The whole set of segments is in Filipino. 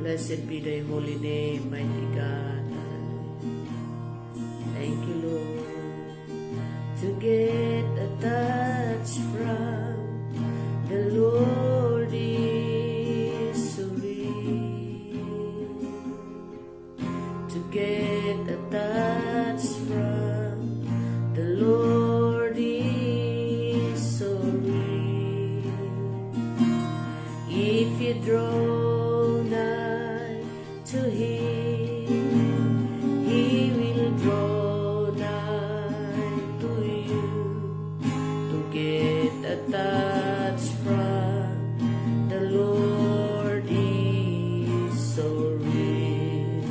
Blessed be thy holy name, mighty God. Thank you, Lord. To get a touch from the Lord is so real. To get a touch from the Lord is so real. If you draw nigh to Him, He will draw nigh to you. To get a touch from the Lord is so real.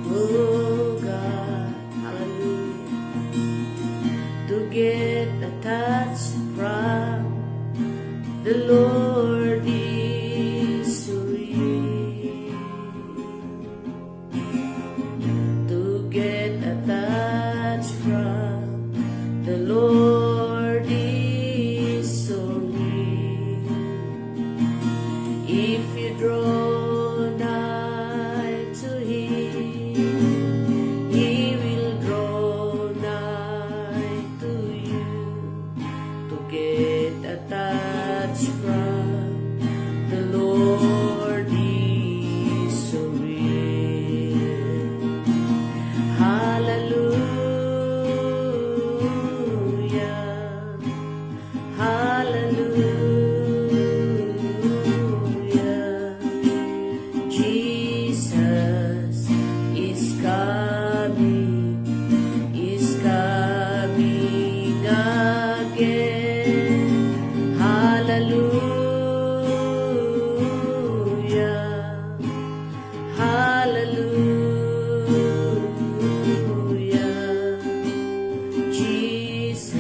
Oh God, hallelujah. To get a touch from the Lord is so real. To get a touch from the Lord is so real. If you draw nigh to Him, He will draw nigh to you. To get a touch from the Lord is so real. Hallelujah. Hallelujah. Jesus is coming again. Hallelujah. Hallelujah. Jesus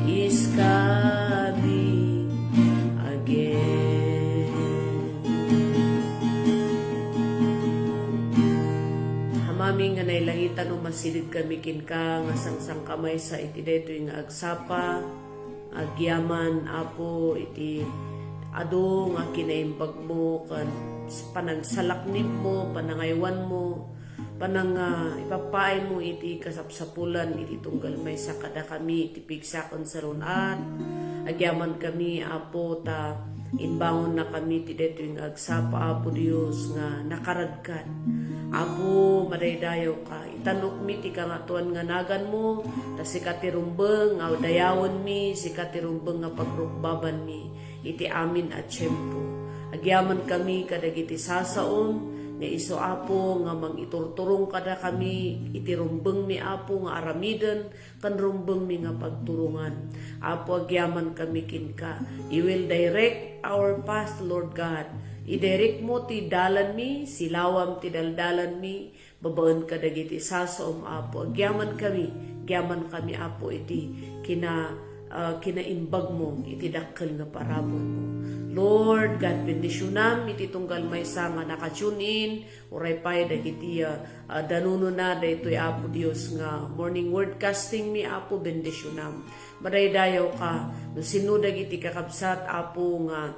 is coming again. Hamami nga nailangitan o masilid kami kinka nga sangsang kamay sa iti daytoy nga agsapa, agyaman apo iti ado nga kinaimbag mo kan panagsalaknip mo, panangaywan mo, ipapain mo iti kasapsapulan iti tunggal may sakada kami iti pigsakon sa runan. Agyaman kami apo ta inbangon na kami ti daytoy nga agsapa apo Dios nga nakaragkan. Apo madaydayo ka itanok mi ti kangatuan nga nagan mo ta sikatirumbeng nga dayawon mi sikatirumbeng nga pagrukbaban mi iti amin at tiyempo. Agyaman kami kadagiti sasaon nga iso apo nga mangiturturong kada kami iti rumbeng mi apo nga aramiden kan rumbeng mi nga pagturungan. Apo agyaman kami kinka. You will direct our path, Lord God. I-direct mo ti dalan mi, silawam ti daldalan mi, babaan kadagiti sasaom apo. Agyaman kami apo iti kinaimbag mo, iti dakkel nga parabon mo. Lord God, bendisyonam iti tunggal maysa nga nakatune in, uray pay dagiti danuno na daytoy apo Dios nga morning word casting mi apo bendisyonam. Madaydayaw ka, no sino dagiti kakabsat apo nga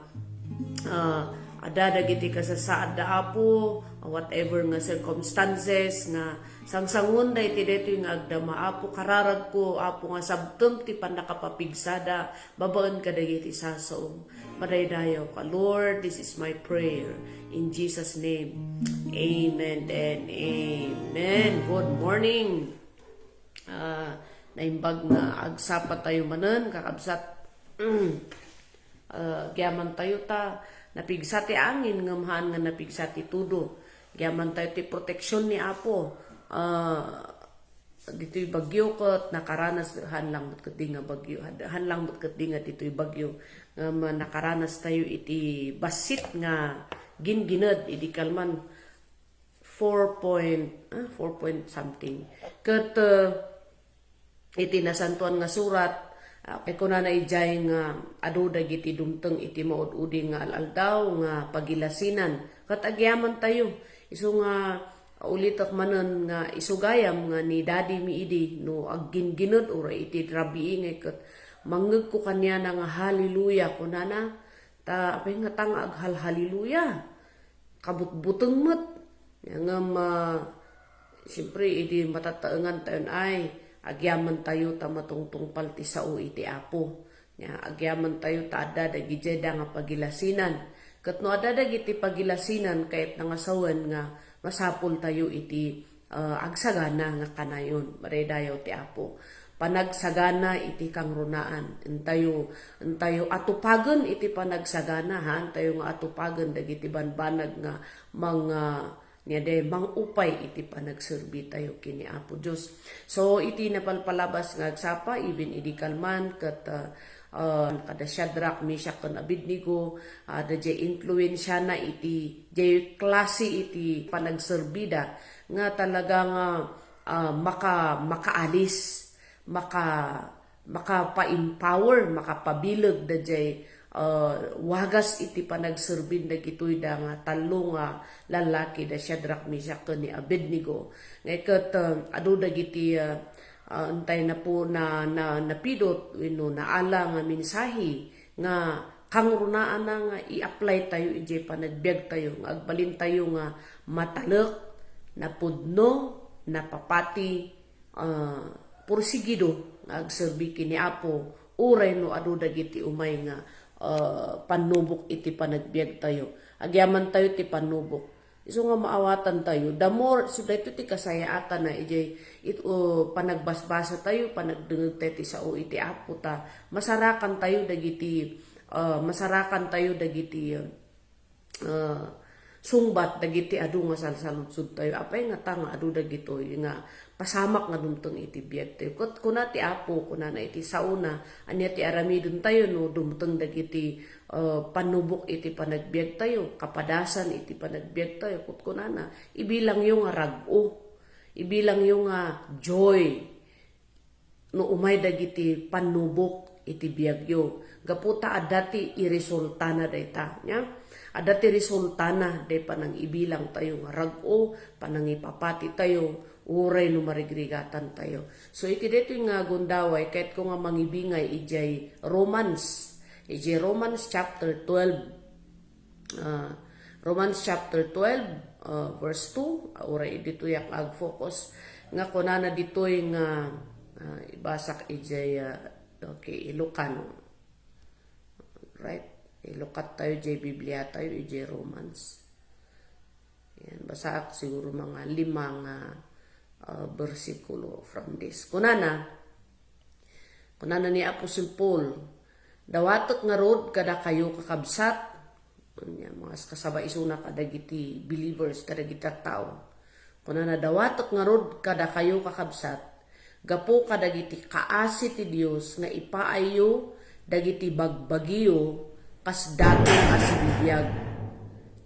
adadagiti kasasaad da apo, whatever nga circumstances nga sangsangon da iti deto yung agdama apo kararag ko apo nga sabteng ti panakapapigsada babaan kadagiti sasaom. Madaydayaw ka, Lord, this is my prayer in Jesus name. Amen and amen. Good morning. Naimbag nga agsapa tayo manen kakabsat. Gyaman tayo ta napigsati angin ngamhan nga napigsati tudo. Gyaman tayo ti proteksyon ni apo. Dito'y bagyo kat nakaranas hanlang ket nga bagyo. Hanlang ket nga dito'y bagyo. Nakaranas tayo iti basit nga gingined iti kalman 4 point something. Ket iti nasantuan nga surat kay kuna na ijay nga adu dagiti dumteng iti maud-udi nga alaldaw nga pagilasinan. Kat agyaman tayo isu nga ulitak manen nga isugayam nga ni daddy miidi no agginginod ura iti rabiingay ket manggeg ko kanya na nga hallelujah kunana ta apay nga tang aghal hallelujah kabutbuteng met nga siyempre iti matataengan tayo ay agyaman tayo ta matungtung palti sao iti Apo. Agyaman tayo ta adda dagiti nga pagilasinan. Ket no adda dagiti pagilasinan kahit nangasawen nga masapol tayo iti agsagana nga kanayon. Maredayo ti Apo. Panagsagana iti kangrunaan. Entayo atupagen iti panagsagana ha. Entayo nga atupagen dagiti banbanag nga mga mangupay iti panagserbi tayo kini Apo Dios. So iti napalpalabas nga agsapa even idi kalman ket kada Shadrach, Meshach ken Abednego dadya influensya na iti jay klase iti panagserbida nga talaga nga makaalis, maka-empower, makapabilag dadya wagas iti panagserbin dagitoy da nga talo nga lalaki da Shadrach, Meshach ken ni Abednego. Ngaket adu dagiti antay na po na napidot naala nga mensahe nga kangrunaan na nga i-apply tayo iti panagbiag tayo nga agbalin tayo nga matalek, napudno, napapati, pursigido nga agserbi kini Apo uray no adu dagiti umay nga panubok iti panagbiag tayo. Agyaman tayo ti panubok. Iso nga maawatan tayo. The more, so dito ti kasayaatan na panagbasbasa tayo, panagdengeg tayo ti sao iti Apo ta. Masarakan tayo dagiti sungbat dagiti adu nga salsaludsud tayo. Apay nga tanga adu dagitoy nga pasamak nga dumteng iti biag tayo. Kuna ti Apo, kuna na iti sauna, anya ti aramidon tayo no dumteng dagiti panubok iti panagbiag tayo, kapadasan iti panagbiag tayo. Kuna na, ibilang yung rag-o, ibilang yung joy, no umay dagiti panubok iti biagyo. Gaputa adati iresulta na dayta, nya? Adati resulta na day panang ibilang tayo nga rag-o, panang ipapati tayo, uray no marigrigatan tayo. So iti dito nga gundaway, kahit ko nga mangibingay ijay Romans chapter 12. Romans chapter 12, verse 2, uray dito yak ag-focus. Nga kunana dito'y nga ibasak ijay, okay, Ilocano. Right? Ilukat tayo jay Biblia tayo ijay Romans. Yan, basa siguro mga 5 versikulo from this. Kunana ni Apostle Paul, dawatot nga rod kada kayo kakabsat, mga kasabay isuna kadagiti believers, kadagiti tao. Kunana dawatot nga rod kada kayo kakabsat, gapo kadagiti kaasi ti Dios nga ipaayo dagiti bagbagiyo kas dating asibibiyag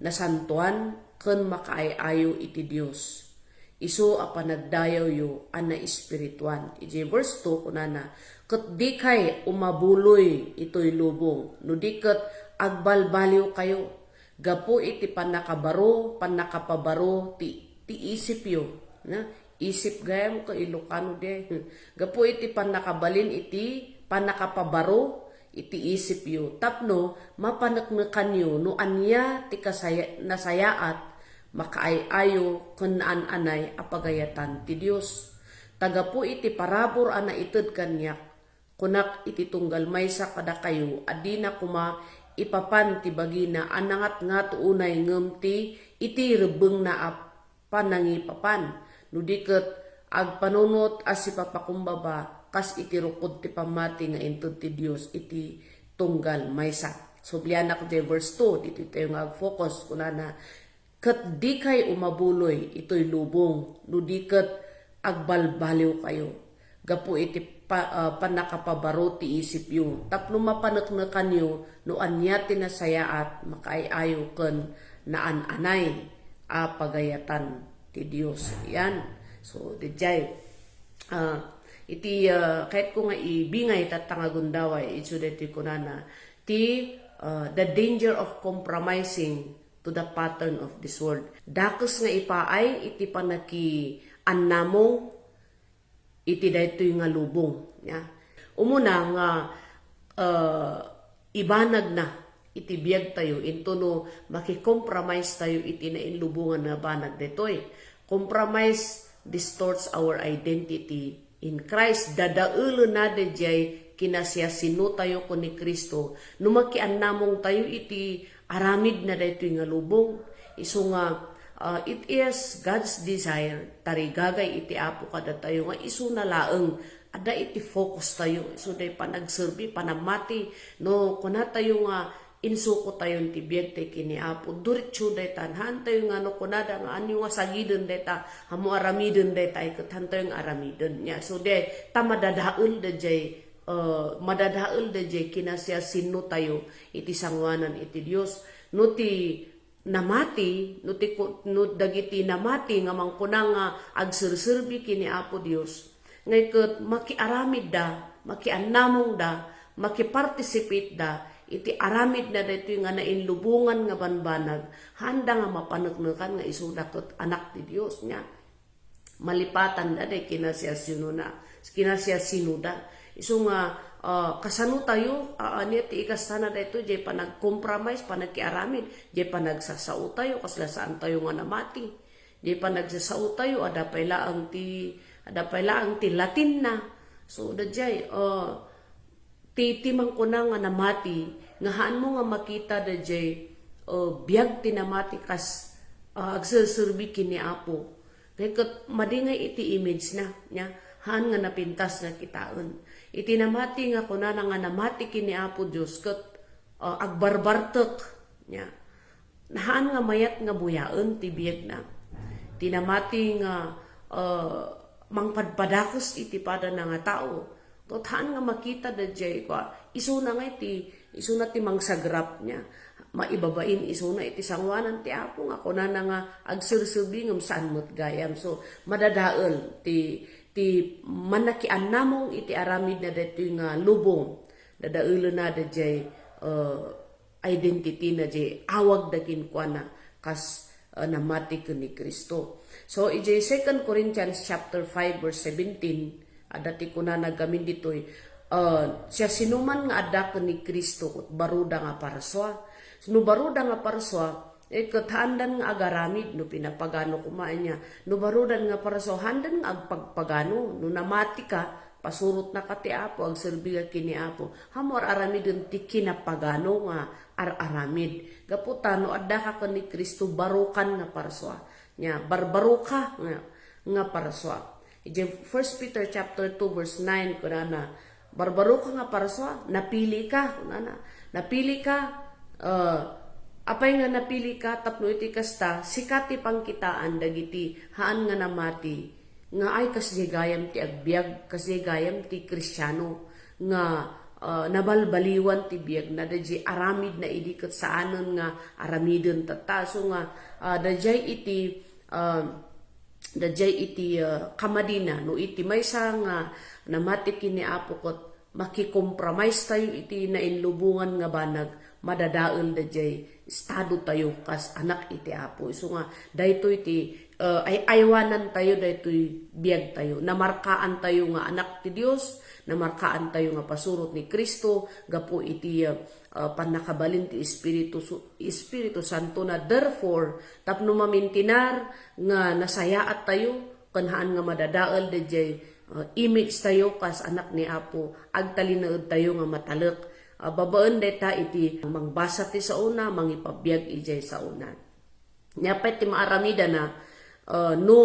na santuan ken makaayayo iti Dios. Isu a panagdayaw yo ana espirituan. Iti verse 2 kunana, ket di kay umabuloy itoy lubong, no di ket agbalbaliw kayo. Gapo iti panakapabaro ti isip yo. Na? Isip gayam ko Ilocano de. Gapo iti panakabalin iti panakapabaro iti isip yo. Tapno mapanaknakan yo no anya ti nasayaat makaayayo kunaan anay apagayatan ti Dios. Taga po iti parabor ana ited kanyak, kunak iti tunggal maysa kada kayo, adi na kuma ipapan ti bagina anangat nga tuunay ngem ti iti rebeng na panangipapan. Nudiket agpanunot as ipapakumbaba kas iti rukod ti pamati nga inted ti Dios iti tunggal maysa. So bliana ko di verse 2 dito tayo nga ag-focus kunana, ket di kay umabuloy ito'y lubong, no di ket agbalbaliw kayo. Gapo iti panakapabaro ti isip yo. Tapno mapanaknakan yo, no anya tinasayaat makaayayo ken naan-anay pagayatan ti Dios. Yan. So dijay iti kahit ko nga ibingay tatangagundaway itso deti kunana ti the danger of compromising to the pattern of this world. Dakos nga ipaay iti panaki annamo iti daytoy nga lubong. Ya. Umuna nga ibanag na iti biyag tayo, into no maki-compromise tayo iti na inlubungan nga banag detoy. Compromise distorts our identity in Christ. Dadaulo na de jay kinasya sino tayo ko ni Kristo. Numakian namong tayo iti aramid na detoy nga lubong. Iso nga it is God's desire tarigagay iti apo kada tayo nga iso na laeng ada iti focus tayo iso day panagserbi panamati no kuna tayo nga insuko tayo ti biag tay kini apo diretso day tanhan tayo nga no kunada nga anyo nga sagiden day ta hamo aramiden day tay ket tayo nga aramiden nya so day ta madadaul da jay madadaul da jay kinasya sino tayo iti sangwanan iti Dios no ti namati no dagiti namati nga mangkuna nga agserserbi kini Apo Dios ngay ket makiaramid da makiannamong da makiparticipate da iti aramid na daytoy nga nainlubungan nga banbanag handa nga mapaneknekan nga isuda ket anak ti Dios nya malipatan da day kinasya sinuda isu nga kasano tayo niya ti ikastana dayto jay panag-compromise panagkiaramid jay panagsasao tayo kasla saan tayo nga namati jay panagsasao tayo adapay laang ti Latin na so da jay titimang ko na nga namati nga haan mo nga makita da jay biyag tinamati kas agserserbi kini Apo kay ket madingay iti image na nya haan nga napintas nga kitaen iti namati nga kuna nga namati kini Apo Dios ket agbarbartek nya nahaan nga mayat nga buyaen ti biag na tinamati nga mangpadpadakos iti pada na nga tao ket haan nga makita da jay kwa isu na nga isu na ti mangsagrap nya maibabain isu na iti sangwanan ti Apo nga kuna nga agserserbi ngem saan met gayam so madadael ti manakian namong iti aramid na daytoy nga lubong dadaulo na da jay identity na jay awag dakin kuana kas namati ken ni Kristo so ijay 2 Corinthians chapter 5 verse 17 adati kuna nagamin ditoy siya sinuman nga adda ken ni Kristo ket baruda nga parswa no baruda nga parswa kathandan nga agaramid no pinapagano kumain niya no barudan nga para so handan nga agpagpagano no namati ka pasurot na kati Apo agserbi kini Apo hamor aramid ti kinapagano nga aramid gaputano adda ka ken ni Kristo barukan nga parswa nya barbaruka nga parswa ije 1 Peter chapter 2 verse 9 kunana barbaruka nga parswa napili ka kunana napili ka apay nga napili ka tapno iti kasta sikati pangkitaan dagiti haan nga namati nga ay kasjegayam ti agbiag kasjegayam ti Kristiyano nga nabalbaliwan ti biag na dadjay aramid na idi ket saanen nga aramiden tata so nga dadjay iti kamadina no iti maysa nga namati kini Apo ket maki-compromise tayo iti nainlubungan nga banag madadael dadjay estado tayo kas anak iti Apo isu nga daytoy iti aywanan tayo daytoy biag tayo namarkaan tayo nga anak ti Dios namarkaan tayo nga pasurot ni Kristo gapo iti panakabalin ti Espiritu Santo na therefore tapno mamintinar nga nasayaat tayo kanhaan nga madadael dadjay image tayo kas anak ni Apo agtalinaed tayo nga matalek babaan deta iti mangbasa ti sauna mangipabiyag ijay sauna nyapet ti maaramida na no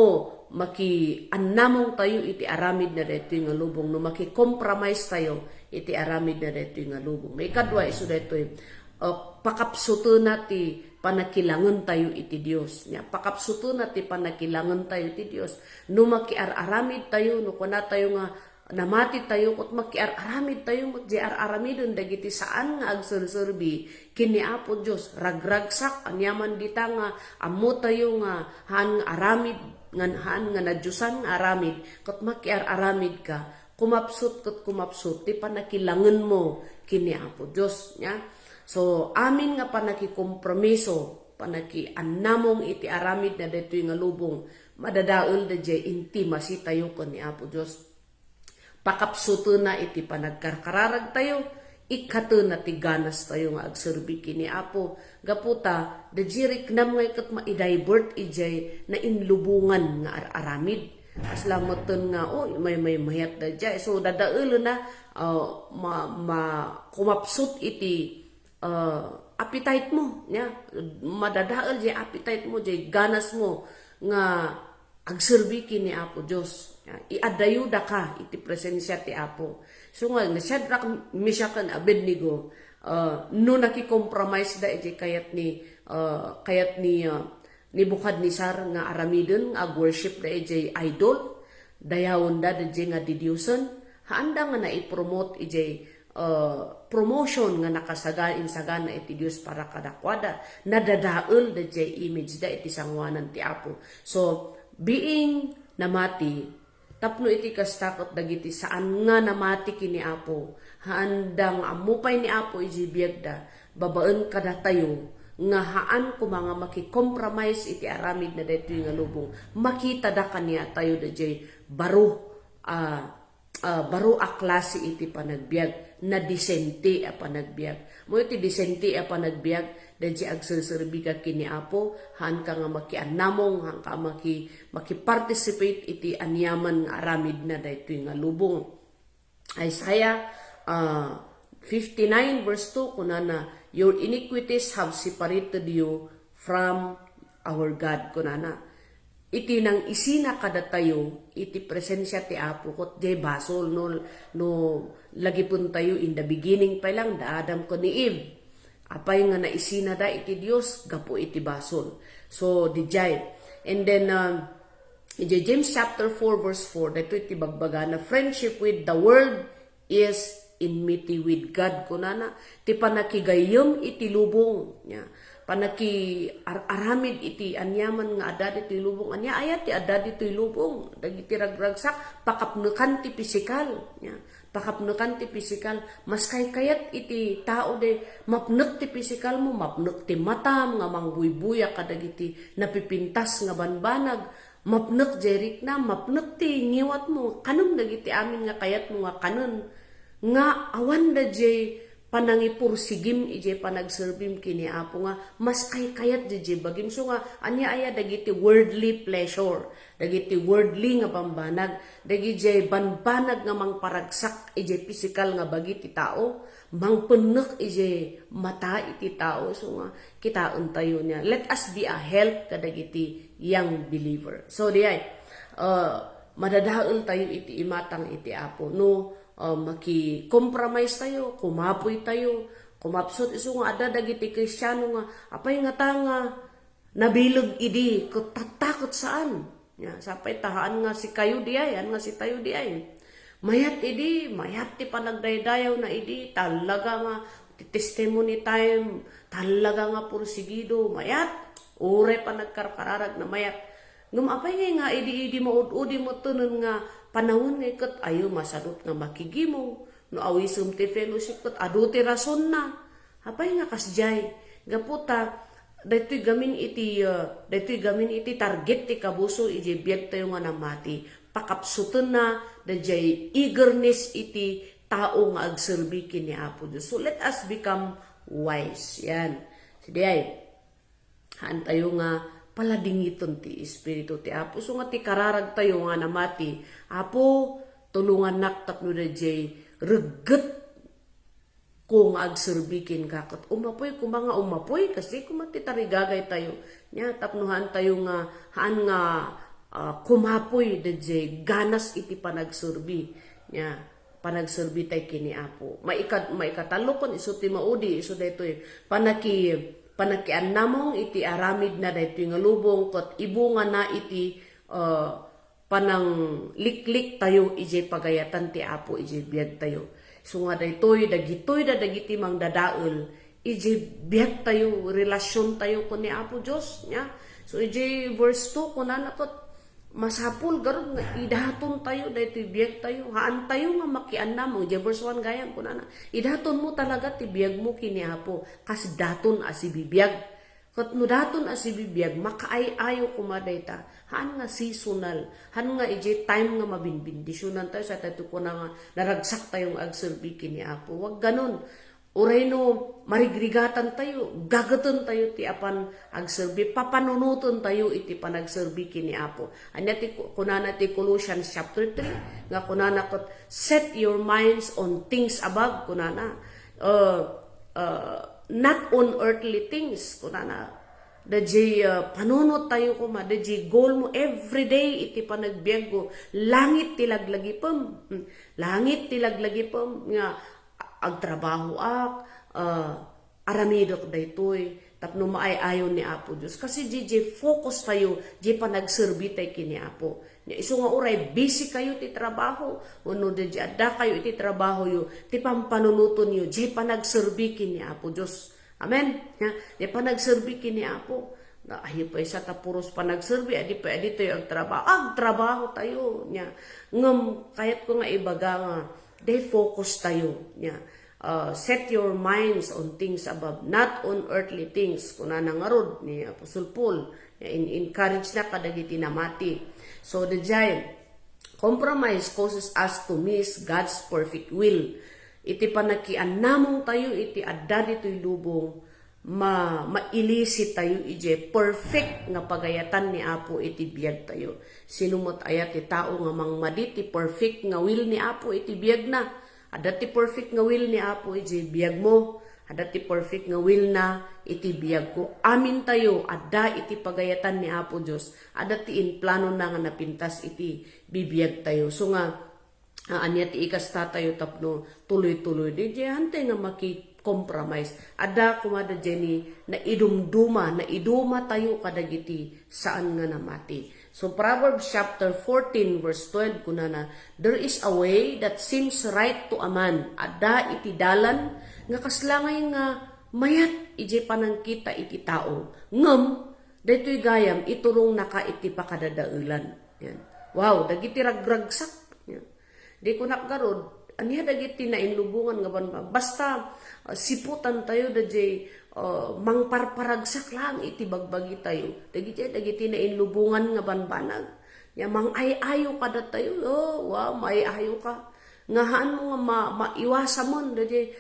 maki-annamong tayo iti aramid na detoy nga lubong no maki-compromise tayo iti aramid na detoy nga lubong may kadwa isu detoy pakapsuto na ti panakilangan tayo iti Dios nya pakapsuto na ti panakilangan tayo iti Dios no maki-aramid tayo no kuna tayo nga namati tayo ket makiaramid tayo aramidon dagiti saan nga agserserbi kini Apo Dios ragragsak anyaman dita nga ammo tayo nga han aramid ngan han nga nadyusan nga aramid ket makiaramid ka kumapsut ti panakilangan mo kini Apo Dios nya so amin nga panakikompromiso panakiannamong iti aramid na daytoy nga lubong madadael dadjay intimacy tayo ken ni Apo Dios pakapsuto na iti panagkarkararag tayo ikato na tiganas tayo nga agserbi kini Apo. Gaputa, da jirik nam nga ikat ma-divert ijay na inlubungan nga aramid. Aslamaton nga, may mayat da jay. So, dadaalo na kumapsut iti appetite mo. Madadaal jay appetite mo, jay ganas mo nga agserbi kini Apo Diyos. Iadayuda ka iti presensya ti Apo. So nga, Shadrach, Meshach, and Abednego, no naki-compromise da iti kayat ni Nebuchadnezzar nga aramidon, ag-worship da iti idol, dayawon da nga didiusan, haanda nga na-promote iti promotion nga nakasagan na iti Diyos para kadakwada, nadadaol da iti image da iti sangwanan ti Apo. So, being namati, tapno iti kastakot dagiti saan nga namati kini Apo, haandang amupay ni Apo iti biyagda, babaan kada tayo, nga haan ko mga maki-compromise iti aramid na dito nga lubong, makita da kaniya tayo da jay baro a klase iti panagbiag, na disente a panagbiag. Mo iti disente a panagbiag, da jay agserserbi ka kini Apo, haan ka nga makianamong, haan ka maki-participate iti anyaman nga aramid na dito nga lubong. Isaiah 59 verse 2, kunana, your iniquities have separated you from our God, kunana. Iti nang isina kada tayo, iti presensya ti Apo, kot jay basol, no lagi pun tayo in the beginning pa lang, da Adam ko ni Eve. Apay nga na isina da iti Dios, gapo iti basol. So, di jay. And then, James chapter 4 verse 4, dito iti bagbaga na friendship with the world is enmity with God, kunana. Ti panakigayom iti lubong. Panaki aramid iti anyaman nga adad iti lubong. Anya ayat ti adad iti lubong. Dagiti ragragsak, pakapnukan ti pisikal. Pakapnukan ti pisikal. Mas kayat iti tao de, mapnuk ti pisikal mo, mapnuk ti matam, nga mangbuybuya kadagiti napipintas nga banbanag. Mapnuk jerik na, mapnuk ti ngiwat mo. Kanong dagiti amin nga kayat mo nga kanon. Nga awan da jay panangipursigim ije panagserbim kini Apo nga mas kayat ije bagim. So nga anya aya dagiti worldly pleasure, dagiti worldly nga pambanag, dagiti banbanag nga mangparagsak ije physical nga bagi ti tao, mangpennek ije mata iti tao. So nga kitaon tayo niya, let us be a help kadagiti young believer. So diay madadaol tayo iti imatang iti Apo, no maki-compromise tayo, kumapoy tayo, kumapsot iso nga ada dagiti Kristiyano nga apay nga tanga nabilog idi ket tatakot saan. Sapay tahaan nga si kayo diay, nga si tayo diay. Mayat ti panagdaydayaw na idi, talaga nga testimony time, talaga nga pursigido, mayat, ure pa nagkarkararag na mayat. Ngumapay nga idi maud-udi mo tunon nga panahon nga ikat ayo masadot nga makigimo, no awisum ti fellowship kat adu ti rason na. Apay nga kasjay, gaputa, daytoy gamin iti target ti kabuso iti biag tayo nga namati. Pakapsuton na, dayjay eagerness iti tao nga agserbi kini Apo Dios. So let us become wise. Yan. Sige ay, haan tayo nga paladingiton ti Espiritu ti Apo. So nga ti kararag tayo nga namati, Apo, tulungan nak tapno da jay, reget kung agserbikin kakot. Umapoy, kung mga umapoy, kasi kung matitarigagay tayo, tapnuhan tayo nga, haan nga kumapoy da jay, ganas iti panagserbi. Panagserbi tayo kini Apo. Maikatalo kon, iso ti maudi, iso dito panakiannamong iti aramid na dayto nga lubong ket ibu nga na iti panang liklik tayo ije pagayatan ti Apo ije biag tayo. So nga daytoy dagiti mang dadaol ije biag tayo, relasyon tayo kun ni Apo Dios nya. So ije verse 2 kunana ket masapul garud nga idahaton tayo daytoy biag tayo, haan tayo nga makiannam. Ije verse 1 gayam kunana, idahaton mo talaga ti biag mo kini Apo kas daton asi bibiyag. Kat no daton as ibibiyag, makaay-ayo kumadayta, haan nga seasonal, haan nga ije time nga mabinbindisyonan tayo sa tayo ko na nga naragsak tayong agserbi kini Apo. Wag ganon. Uray no, marigrigatan tayo, gagaton tayo ti apan agserbi, papanunuton tayo iti panagserbi kini Apo. Anya ti kunana ti Colossians chapter 3, nga kunana kot, set your minds on things above, kunana, not on earthly things, kunana, daji panunot tayo kuma, daji goal mo everyday iti panagbiag ko, langit tilaglagipam, langit tilaglagipam, nga, agtrabaho aramidok daytoy tapno maayayon ni Apo Dios kasi di focus tayo di panagserbi tayo kini Apo nya isu nga uray busy kayo ti trabaho uno di adda kayo iti trabaho yo ti pampanunuton yo di panagserbi kini Apo Dios amen nya di panagserbi kini Apo na ahi pa isa ta puros panagserbi adi pa adi tayo agtrabaho tayo nya ngem kayat ko nga ibaga nga they focus tayo nya set your minds on things above, not on earthly things. Kuna nangarod ni Apostle Paul, encourage na kadagiti namati. So the giant compromise causes us to miss God's perfect will. Iti panakian namong tayo, iti adda dito'y lubong, mailisit tayo ije perfect nga pagayatan ni Apo iti biyag tayo. Sinumot ayat ti tao nga mangmadi ti perfect nga will ni Apo iti biyag na. Ada ti perfect nga will ni Apo iti biyag mo. Ada ti perfect nga will na iti biyag ko. Amin tayo ada iti pagayatan ni Apo Dios. Ada ti inplano na nga napintas iti bibiyag tayo. So nga anya ti ikasta tayo tapno tuloy-tuloy. Di hante nga compromise. Ada kumada Jenny na iduma tayo kadagiti saan nga namati. So Proverbs chapter 14 verse 12 kunana, there is a way that seems right to a man. Ada iti dalan nga kaslangay nga mayat ije panangkita iti tao. Ngem daytoy gayam iturong naka iti pakadadaulan. Yan. Wow, dagiti ragragsak. Yan. Di ko nakgarod aniya dagiti na inlubungan nga ban basta siputan tayo dadjay mangparparagsak lang iti bagbagi tayo dagiti na inlubungan nga banbanag ya mangayayo kada tayo wow maayayo ka ngahaan mo nga maiwasa mo dadjay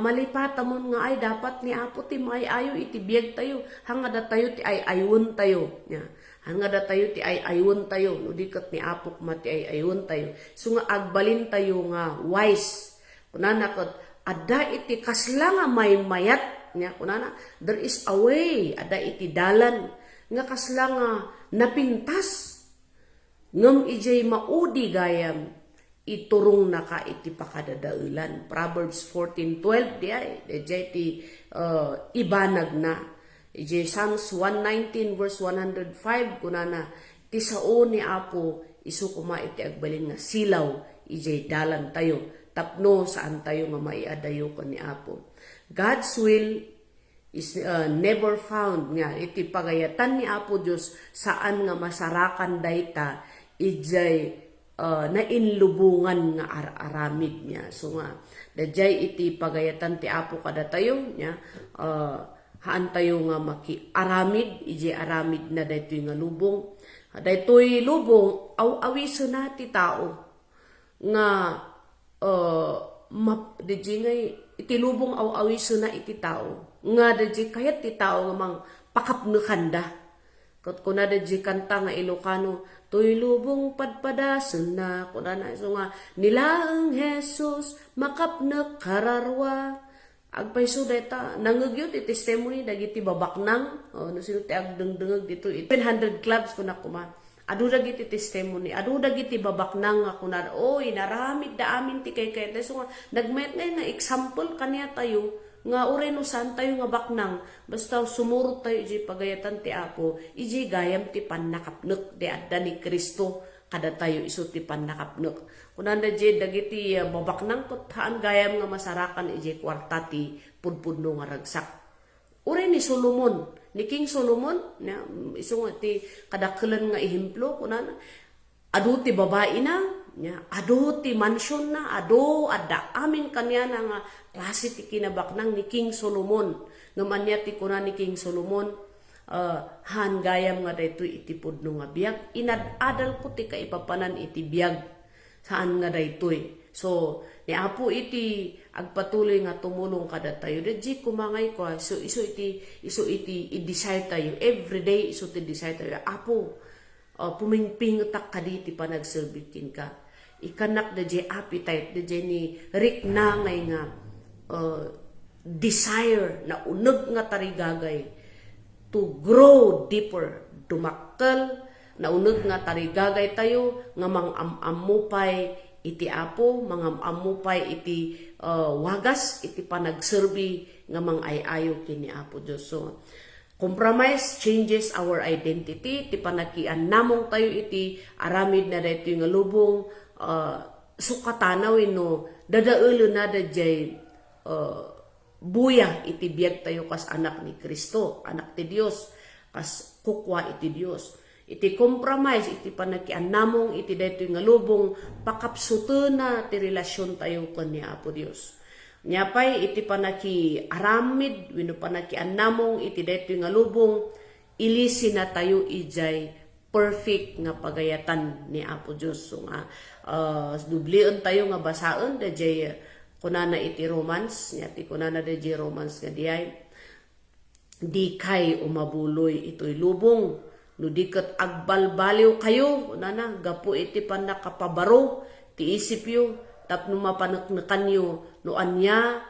malipata mo nga ay dapat ni Apo ti maayayo iti biag tayo hangada tayo ti ayayon tayo ya hangada tayo ti ayayon tayo no dikat ni Apo mati ayayon tayo so nga agbalin tayo nga wise kunana ket adda iti kasla nga may mayat nya kunana there is a way ada iti dalan nga kasla nga napintas ngem ijay maudi gayam iturong naka iti pakadadaulan Proverbs 14:12 dijay ti ibanag na ije Psalms 119 verse 105 kunana ti sao ni Apo isu kuma iti agbalin nga silaw ije dalan tayo tapno saan tayo nga maiadayo ko ni Apo. God's will is never found nga iti pagayatan ni Apo Dios saan nga masarakan dayta ijay nainlubungan nga aramid niya. So nga dayjay iti pagayatan ti Apo kada tayo nya haan tayo nga maki-aramid, ije aramid na daytoy nga lubong. Daytoy lubong, awiso na ti tao. Nga, dayjay nga, iti lubong awiso na iti tao. Nga dayjay kayat ti tao nga mang pakapnukanda. Kuna dayjay kanta nga Ilocano, to'y lubong padpadason na. Kuna na, so nga, nilaang Jesus, makapnak kararwa. Agpaiso data nangagyo ti testimony dagiti babaknang no sino ti agdengdengeg dito 700 clubs kuna kuma adu dagiti testimony adu dagiti babaknang nga kuna oy naramid da amin ti kay so nga nagmet na example kaniya tayo nga uray no san tayo nga baknang basta sumurot tayo iji pagayatan ti Apo iji gayam ti pannakapnek ti adda ni Kristo kada tayo isu ti pannakapnek kunanda je dagiti babaknang puthaan gayam nga masarakan ije kwarta ti pudpudno nga ragsak uray ni Solomon ni King Solomon na isu nga ti kadakkelan nga ehemplo kunana adu ti babae na nya adu ti mansion na adu adda amin kanya nga klase ti kinabaknang ni King Solomon ngaman niya ti kuna ni King Solomon han gayam nga daytoy iti pudno nga biag. Inadadal ko ti kaipapanan iti biag saan nga daytoy. So, ni Apo iti agpatuloy nga tumulong kada tayo. Dadji kumangay ko, so iso iti i-desire tayo. Everyday iso ti desire tayo. Apo, pumingpingutak ka di ti panagserbikin ka. Ikanak dadji appetite, dadji ni Rick na ngay nga desire na uneg nga tarigagay to grow deeper, dumakkel, na uneg nga tarigagay tayo, nga mang-amupay iti Apo, mang-amupay iti wagas, iti panagserbi, nga mang-ayayo kini Apo Diyos. So, compromise changes our identity, iti panakian namong tayo iti aramid na dito yung lubong, sukatanawin no, dadaulo na dadjay, buya iti biag tayo kas anak ni Kristo, anak ti Dios, kas kukwa iti Dios. Iti compromise, iti panakian namong, iti dayto nga lubong, pakapsuto na ti relasyon tayo kan ni Apo Dios. Nyapay, iti panaki aramid, wino panakian namong, iti dayto nga lubong, ilisi na tayo ijay perfect nga pagayatan ni Apo Dios. So nga, dublion tayo nga basaan, dayjay kunana iti Romans, nyati kunana dayjay Romans nga diyay, di kay umabuloy ito'y lubong, no diket agbalbaliw kayo, nana, gapu iti pan nakapabaro, ti isip yo, tapno mapanaknakan yo, no anya,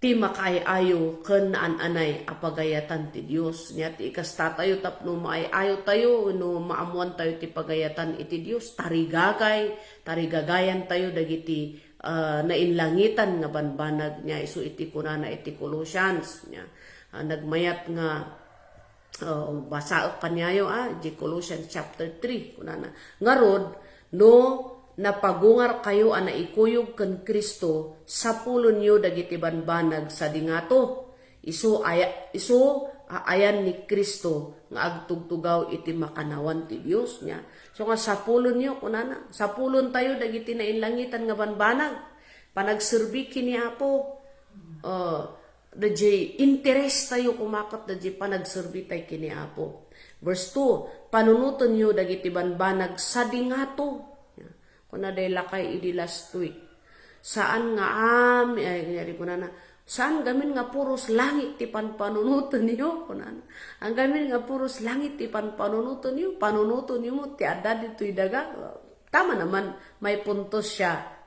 ti makaayayo, ken naan-anay, apagayatan ti Diyos. Nya ti ikasta tayo, tapno maayayo tayo, no maamuan tayo ti pagayatan iti Diyos, tarigagayan tayo, dagiti nainlangitan nga banbanag niya, iso iti kunana iti Colossians, nya, nagmayat nga, basa kanyayo di Colossians chapter 3 kunana ngarod no napagungar kayo ana ikuyog ken Kristo sa pulon niyo dagiti banbanag sa dingato isu ayan ni Kristo nga agtugtugaw iti makanawan ti Dios nya. So nga sa pulon niyo kunana sa pulon tayo dagiti nainlangitan nga banbanag panagserbi kini Apo dadjay interest tayo kumakat dadjay panagserbi tayo kini Apo. Verse 2, panunuton niyo dagiti banbanag sa dingato. Kuna day lakay idi last week. Saan nga saan gamin nga puros langit ti panunuton niyo kunana. Ang gamin nga puros langit ti panunuton niyo mo ti adda ditoy daga. Tama naman may puntos siya.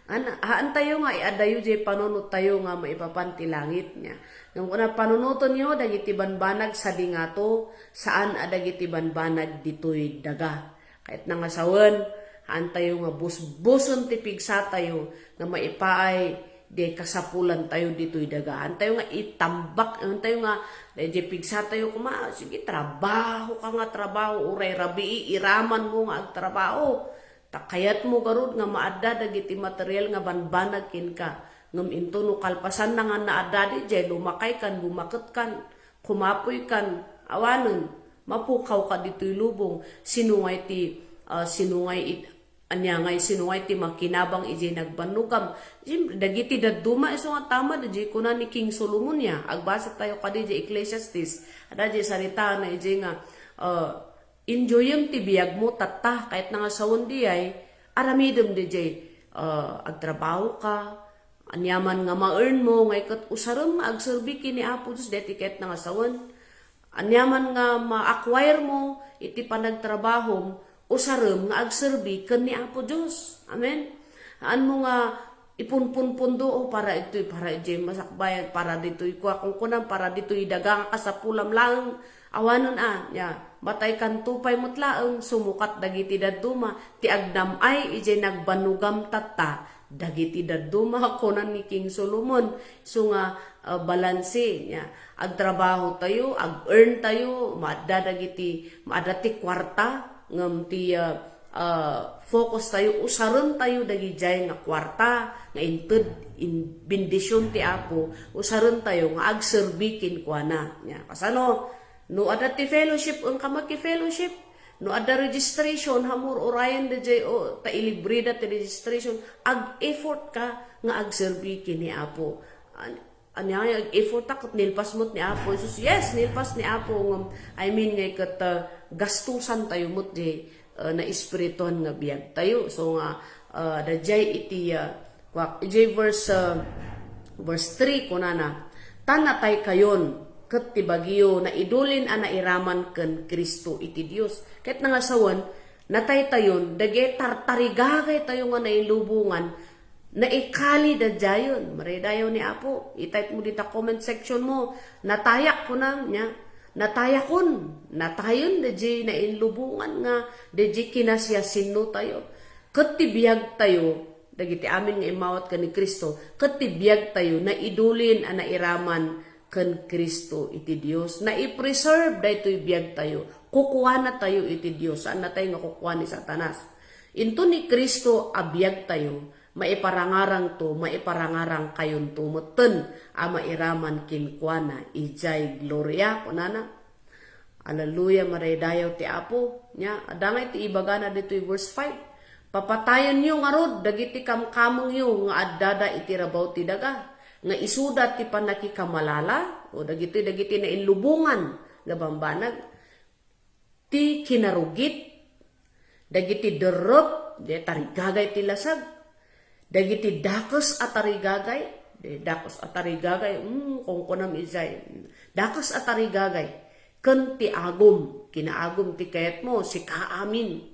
Haan tayo nga iadayo jay panunot tayo nga maipapanti langit niya. Nung una panunuton niyo dagiti banbanag sa dingato, saan adagiti banbanag ditoy daga. Kahit nangasawan, haan tayo nga busbuson ti pigsa tayo nga maipaay di kasapulan tayo ditoy daga. Haan tayo nga itambak, haan tayo nga di pigsa tayo kuma, sige trabaho ka nga trabaho, uray rabii, iraman mo nga ang trabaho. Takayat mo garud nga maadda dagiti material nga banbanag kin ka. Ngem into no kalpasan na nga naadda di jay lumakay kan, bumaket kan, kumapoy kan, awanon, mapukaw ka dito'y lubong. Sinungay ti makinabang ijay nagbanugam. Dagiti daduma iso nga tama di kuna ni King Solomon ya. Agbasa tayo kadi jay Ecclesiastes. Ada jay sarita na ijay nga enjoyem ti biag mo tatta kahit nga sawon di ay aramidem di jay agtrabaho ka anyaman nga ma-earn mo ngay kat usarem agserbi kini Apo Dios deti kahit nga sawon anyaman nga ma-acquire mo iti panagtrabaho usarem nga agserbi ken ni Apo Dios. Amen. An mo nga ipunpunpundo para ito'y para ijay masakbayan para dito'y kung kunang para dito'y dagang kasapulam lang awanon batay kan tupay mutlaeng sumukat dagiti daduma ti agdam ay ijay nagbanugam tatta dagiti daduma kunan ni King Solomon. So nga balanse nya agtrabaho tayo ag-earn tayo maadda ti kwarta ngem ti focus tayo usaron tayo dagijay nga kwarta nga inted in bendisyon ti Apo usaron tayo nga agserbi kin kuana nya kasano. No ada ti fellowship ang kamaki fellowship. No ada registration hamur orayan da jay ta ilibrida ti registration ag effort ka nga agserbi kini Apo. anya effort kat nilpas mo't ni Apo Jesus. Yes, nilpas ni Apo I mean ngay kat gastusan tayo mo't di na espirituhan nga biyag tayo. So nga dajay iti verse 3 kunana tanatay kayon ket ti bagyo na idulin a nairaman ken Kristo iti Dios. Ket nangasawan natay tayon dagay tartarigagay tayo nga nailubungan na ikali da jayon. Maridayo ni Apo. I-type mo dita comment section mo. Natayak ko na niya. Natayakon. Natayon da jay na inlubungan nga. Da jay kinasya sino tayo. Katibiyag tayo. Dagiti amin nga imawat ka ni Kristo. Katibiyag tayo na idulin ang nairaman kan Kristo iti Dios. Na i-preserve da ito'y biyag tayo. Kukuha na tayo iti Dios. Saan na tayo nga kukuha ni Satanas? Into ni Kristo abiyag tayo. Maiparangarang to, maiparangarang kayon tumuten, mairaman kinkwana, ijay gloria, kunana. Hallelujah, maraydayaw ti Apo. Nya, adangay ti ibagana dito verse 5. Papatayon nyo nga rod, dagiti kamkamong nyo, nga addada iti rabaw ti daga. Nga isudat ti panakikamalala, o dagiti na inlubungan, nga bambanag. Ti kinarugit, dagiti derop, di tarigagay ti lasag. Dagiti dakos atarigagay, dakos atarigagay, kung kunam izay, dakos atarigagay, ken ti agom, kinaagom ti kayat mo, si kaamin.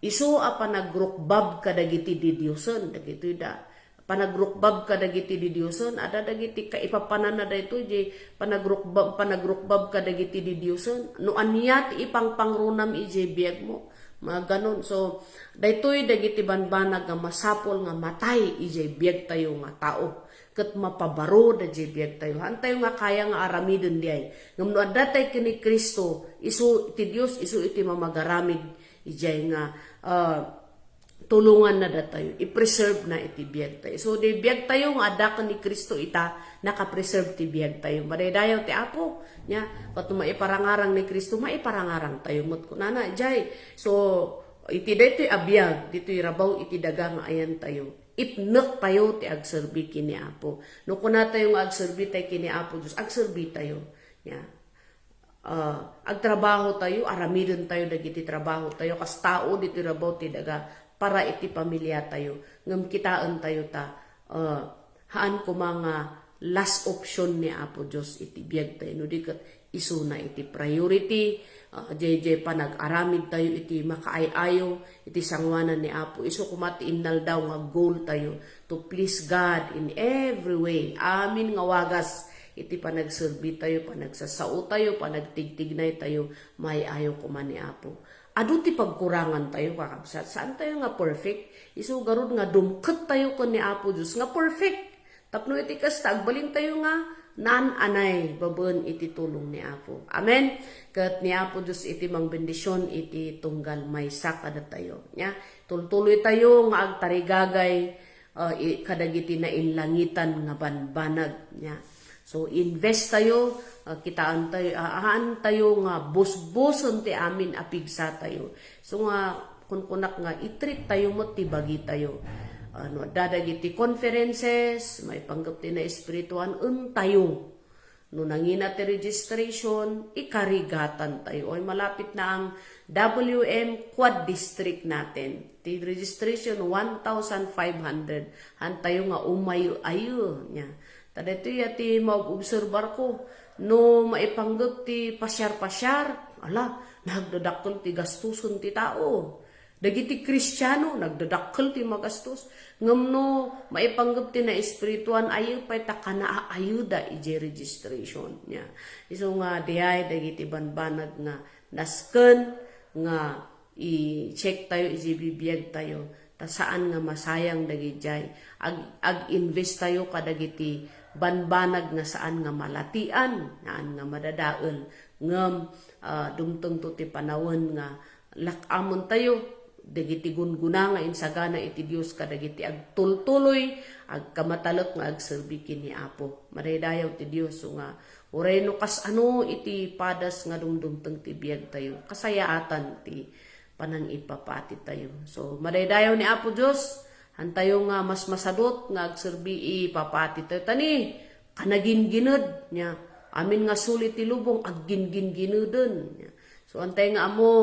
Isu a panagrukbab kadagiti di Diyoson, dagiti da, panagrukbab kadagiti di Diyoson, ada dagiti kaipapanan na dayto, di panagrukbab kadagiti di Diyoson, no anya ti ipang pangrunam ije biyag mo, mga ganon. So, daytoy dagiti banbanag nga masapol nga matay ijay biyag tayo nga tao. Ket mapabaro da jay biyag tayo. Hantayo nga kaya nga aramidon diay. Ngam no addatay kini Kristo, isu iti Dios, isu iti mamagaramid ijay nga tulungan na da tayo. I-preserve na iti biyag tayo. So, di biyag tayo nga adda ni Kristo ita, naka-preserve ti biyag tayo. Madaydayaw ti Apo. Nya, pat maiparangarang ni Kristo, maiparangarang tayo. Mut kunana, jay. So, iti daytoy abiyag, dito'y rabaw iti daga nga ayan tayo. Ipnek tayo ti agserbi kini Apo. No kuna tayo nga agserbi tayo kini Apo Diyos, agserbi tayo. Nya. Agtrabaho tayo, aramidon tayo, dagiti trabaho tayo, kas tao dito'y rabaw ti daga, para iti pamilya tayo. Ngam kitaan tayo ta, haan ko mga last option ni Apo Diyos iti biyag tayo. No di kat isu na iti priority, jay panag-aramid tayo iti makaayayo, iti sangwanan ni Apo. Isu kumati innal daw nga goal tayo to please God in every way. Amin nga wagas iti panagserbi tayo, panagsasao tayo, panagtigtignay tayo, may ayaw kuman ni Apo. Adu ti pagkurangan tayo kakabsat. Saan tayo nga perfect? Isu garod nga dumket tayo ko ni Apo Diyos nga perfect. Tapno iti kasta, agbalin tayo nga nan-anay babon iti tulong ni Apo. Amen. Kat ni Apo Diyos iti mang bendisyon iti tunggal may sakada tayo. Nya, tultuloy tayo nga agtarigagay kadagiti na inlangitan nga banbanag. Nya. So invest tayo, kitaan tayo, ahaan tayo nga bus-buson ti amin apigsa tayo. So nga kunkunak nga itreat tayo mo ti bagi tayo. Dadagiti conferences, may panggap ti na espirituan tayo. No nangina ti registration, ikarigatan tayo. Oy malapit na ang WM Quad District natin. Ti registration 1,500. Han tayo nga umayo-ayo niya. Tadito yati mag-observar ko, no maipanggap ti pasyar-pasyar, ala, nagdadakkel ti gastuson ti tao. Dagiti Kristiyano, nagdadakkel ti magastos. Ngam no, maipanggap ti na espirituan, ayaw pa ita ka na ayuda iji registration niya. So nga, dihay, dagiti banbanag nga nasken, nga i-check tayo, iji bibiyag tayo, ta saan nga masayang dagijay. Ag-invest tayo kadagiti banbanag nga saan nga malatian, naan nga madadael, ngam dumtong to ti panawon nga lakamon tayo, dagiti gunguna nga insagana iti Dios kadagiti agtultuloy, agkamatalok nga agserbi kini Apo. Maraydayaw ti Dios so nga uray no kas ano iti padas nga dumdumtong ti biyag tayo, kasayaatan ti panang ipapati tayo. So maraydayaw ni Apo Dios, hantayo nga mas masadot nga agserbi ipapati tayo. Tani, kanagin-ginod niya. Amin nga sulit ti lubong ag gin-gin-ginudon niya. So antay nga amo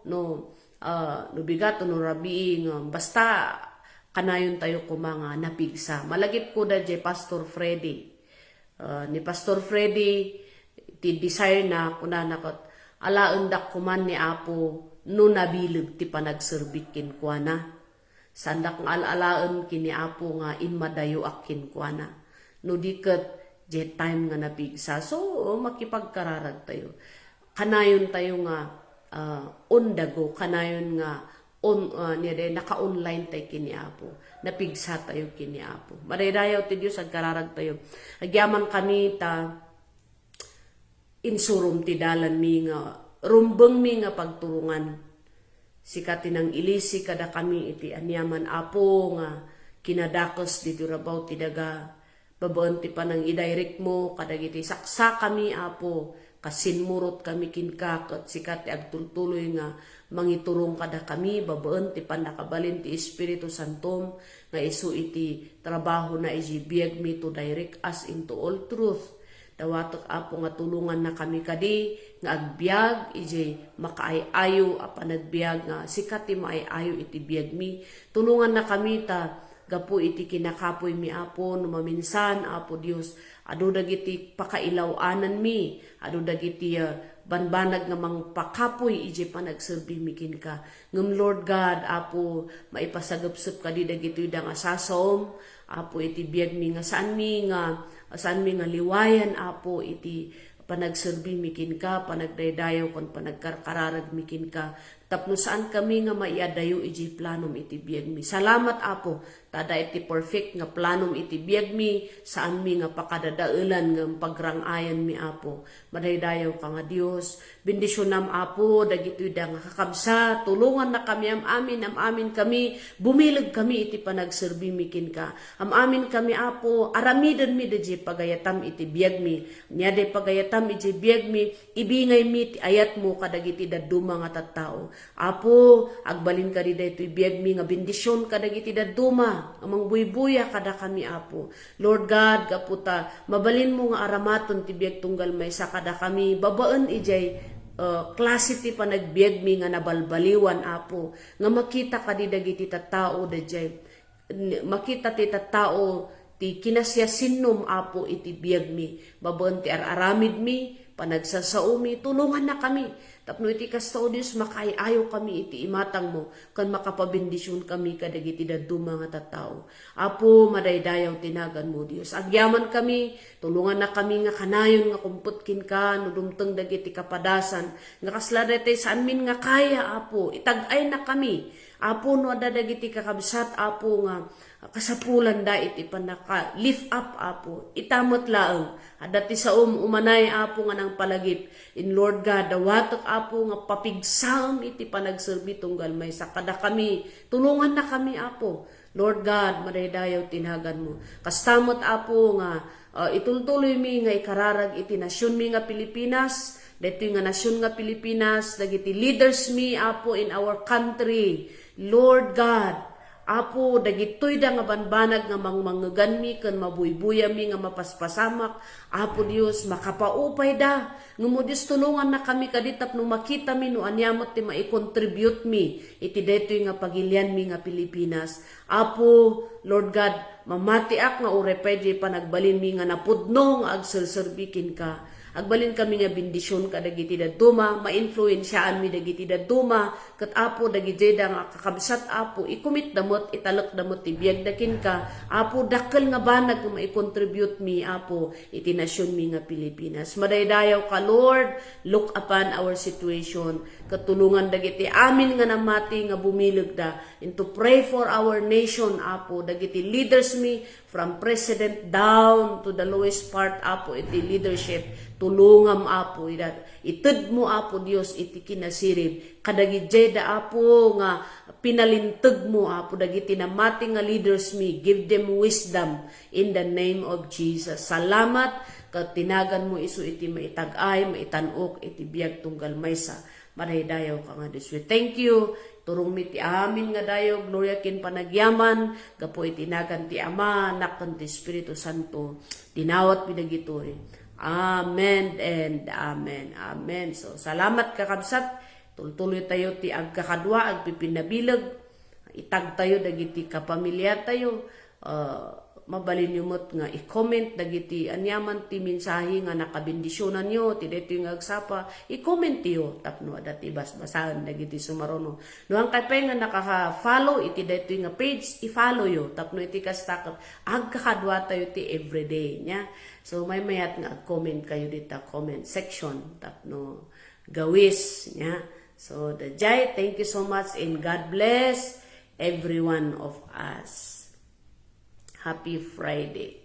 no bigat no rabi nga basta kanayon tayo kumanga napigsa. Malagip ko da jay Pastor Freddy. Ni Pastor Freddy ti desire na kuna nakot alaen dak kuman ni Apo no nabilig ti panagserbikin kuana. Sandak nga alaen kini Apo nga inmadayo akin kuana. No diket jet time nga napigsa. So makipagkararag tayo. Kanayon tayo nga on the go, kanayon nga naka-online tayo kini Apo. Napigsa tayo kini Apo. Madaydayaw ti Diyos ag kararag tayo. Agyaman kami ta insurum ti dalan mi nga rumbeng mi nga pagturungan. Sikati nang ilisi kada kami iti anyaman Apo nga kinadakos dito rabaw ti daga. Babaan ti panang i-direct mo kadagiti saksa kami Apo. Kasinmurot kami kinka kat sikat agtultuloy nga mangiturong kada kami babaan ti panakabalin ti Espiritu Santom nga isu iti trabaho na ijibiyag mi to direct us into all truth. Dawatok Apo nga tulungan na kami kadi nga agbiag ije makaayayo apan nagbiag nga sikat ti maayayo iti biag mi. Tulungan na kami ta gapu iti kinakapoy mi Apo no maminsan Apo Dios adu dagiti pakailawanan mi adu dagiti banbanag nga mang pakapoy ije panagserbi mikin ka ngem Lord God Apo maipasagupsup kadi dagiti dang asasom Apo iti biag mi nga saan mi nga liwayan Apo iti panagserbi mikin ka panagdaydayaw kon panagkarkararag mikin ka tapno saan kami nga maiadayo iti planom iti biag mi. Salamat Apo, tada iti perfect nga planom iti biag mi, saan mi nga pakadadaulan nga pagrangayan mi Apo. Madaydayaw ka nga Dios. Bendisyon nam Apo, dagitoy da nga kakabsa, tulungan na kami amin kami, bumilag kami iti panagserbi mikin ka. Amin kami Apo, aramidan mi daji pagayatam iti biag mi. Niyade pagayatam iti biag mi, ibingay mi iti ayat mo kadagiti daduma nga tattao. Apo, agbalin ka di dayto ibiyag mi nga bendisyon kadagiti daduma, amang buybuya kada kami Apo. Lord God, kaputa, mabalin mo nga aramaton ti biyag tunggal maysa kada kami, babaan ijay klase ti panagbiag mi nga nabalbaliwan Apo, nga makita ka di dagiti tattao dayjay, makita ti tattao ti kinasyasinnom Apo iti biag mi, babaan ti araramid mi, panagsasaumi, tulungan na kami. Tapno iti kastao Diyos, makaayaw kami iti imatang mo, kan makapabindisyon kami kadagiti daduma nga tattao. Apo, madaydayaw tinagan mo Diyos. Agyaman kami, tulungan na kami nga kanayon nga kumputkin ka, nudumteng dagiti kapadasan, nga kasladete saan min nga kaya Apo, itagay na kami. Apo, no adadagiti kakabsat Apo nga, kasapulan da iti panaka lift up Apo itamot laeng adati sa umanay Apo nga nang palagip in Lord God dawatok Apo nga papigsam iti panagserbi tunggal maysa kada kami tulungan na kami Apo Lord God madaydayaw tinagan mo kastamot Apo nga itultuloy mi nga ikararag iti nasyon mi nga Pilipinas dito nga nasyon nga Pilipinas dagiti leaders mi Apo in our country Lord God Apo, dagitoy da nga banbanag nga mangmangagan mi, kan mabuybuya mi nga mapaspasamak. Apo Dios, makapaupay da. Nga mo Dios, tulungan na kami kaditap no makita mi, no anyamot ti maikontribute mi. Iti detoy nga pagilian mi nga Pilipinas. Apo, Lord God, mamatiak nga urepedye panagbalin mi nga napudno nga agserserbikin ka. Agbalin kami nga bendisyon kadagiti daduma, ma-influensyaan mi dagiti daduma, ket Apo dagiti da nga kakabsat Apo, ikumit damot, italak damot ti biag dakin ka, Apo dakkel nga banag nga ma-contribute mi Apo, iti nasyon mi nga Pilipinas. Madaydayaw ka Lord, look upon our situation, katulungan dagiti amin nga namati nga bumilig da, into pray for our nation Apo, dagiti leaders mi, from president down to the lowest part Apo, iti leadership, tulungam Apo ited mo Apo Dios iti kinasirib kadagiti da Apo nga pinalintag mo, Apo, dagiti namati nga leaders mi, give them wisdom in the name of Jesus. Salamat, kat tinagan mo isu iti maitag-ay, maitanok, iti biyag tunggal maysa, marahidayaw ka nga Diyos. We thank you, turong mi ti amin nga dayo, gloria kin panagyaman, gapo itinagan ti Ama, Anak, ken ti Espiritu Santo, dinawat pinagitoy. Amen and amen. Amen. So, salamat kakabsat. Tuloy tayo ti agkakadwa, agpipinabilag, itag tayo dagiti kapamilya tayo, mabalin nyo mo't nga i-comment dagiti anyaman ti mensahe nga nakabindisyonan nyo, ti dito yung agsapa, i-comment tiyo, tapno dati bas-basahan dagiti sumarono. No ang kay nga nakaka-follow, iti dito yung page, i-follow yo, tapno iti kastakot, agkakadwa tayo ti everyday nya. So may mayat nga comment kayo dito, comment section, tapno gawis nya. So, Dajay, thank you so much and God bless every one of us. Happy Friday.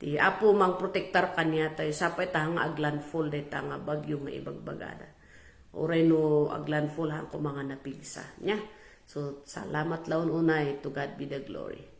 Ti Apo mang protektar kanya tayo. Sapay tahang aglandfall day nga bagyo nga ibagbagada. Oray no aglandfall hang ko mga napigsa. Nya? So, salamat laon unay. To God be the glory.